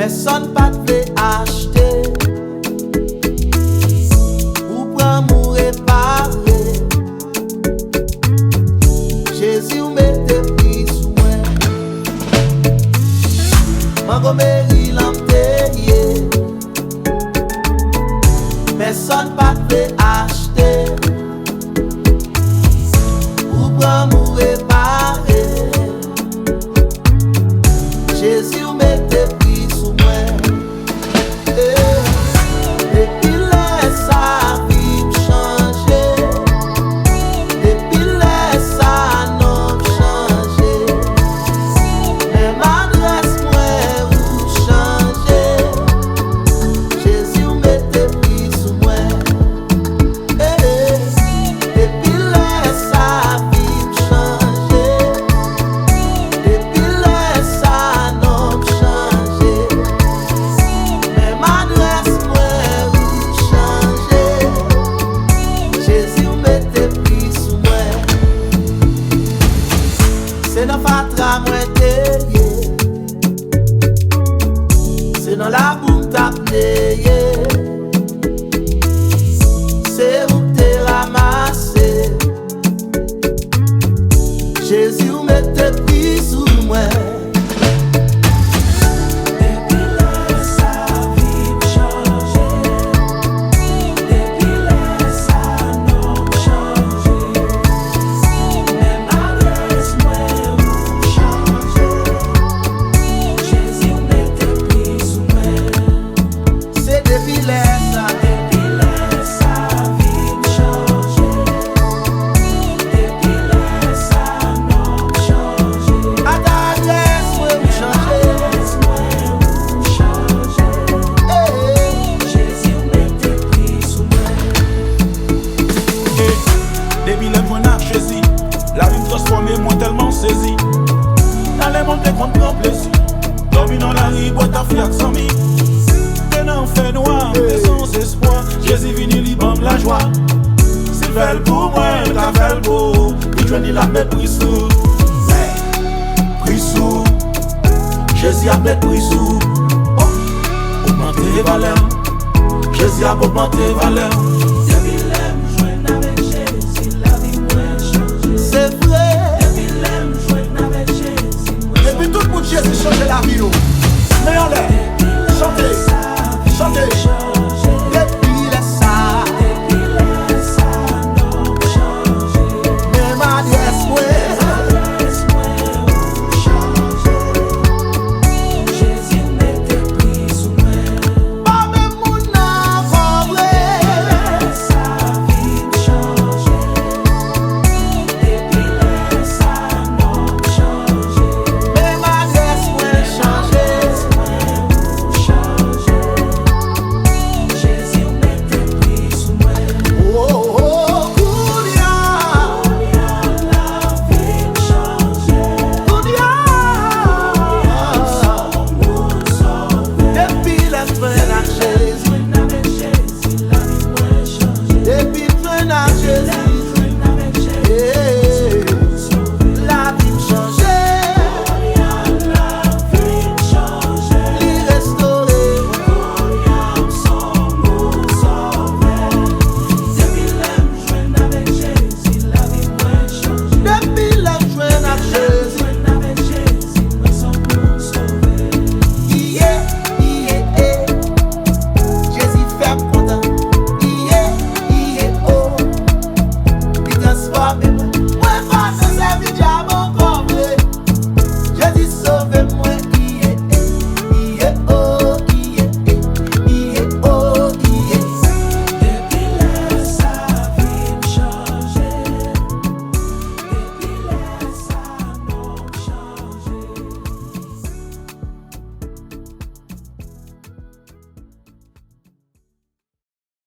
Personne pas te acheter. Ou prend mou réparer. Jésus ou mette prix sous moi. Montgomery l'empayé. Personne pas te acheter. Ou prend mou réparer. Jésus ou mette prix sous moi. Depuis là, sa vie changé. Depuis là, sa nom changé. Même adresse moi ou changé. Jésus ou mette prix sous moi. Depuis là, sa vie changé. Depuis là, sa nom changé. Même adresse moi ou changé. Jésus ou mette prix sous moi. C'est dans fatra moi teye. C'est dans la boum t'apneye. C'est où t'es ramassé. Jésus ou mette prix sous moi. Depuis là, sa vie changé. Depuis là, sa nom changé. Même adresse moi ou changé. Jésus ou mette prix sous moi. C'est depuis là ça. Depuis là, sa vie changé. Depuis là, sa nom changé. À ta adresse moi ou changé. Adresse moi ou changé. Jésus ou mette prix sous moi. Depuis le point à Jésus, la vie me transforme moi tellement saisi. Dans les mondes, qu'on prend plaisir. Dormi dans la rue, boîte à fiac sans mi. T'es en fait noir, t'es sans espoir. Jésus vini, li bam la joie. S'il fait le pour moi, t'as fait le beau. Il joue ni la mettre pris sous. Pris sous. Jésus a mettre pris sous. Oh, augmenter valeur. Jésus a augmenté valeur. Depuis là, m'joindre avec Jésus, la vie m'a changé. C'est vrai. Depuis là, m'joindre avec Jésus, Depuis tout le monde Jésus change la vie. Mais en l'air.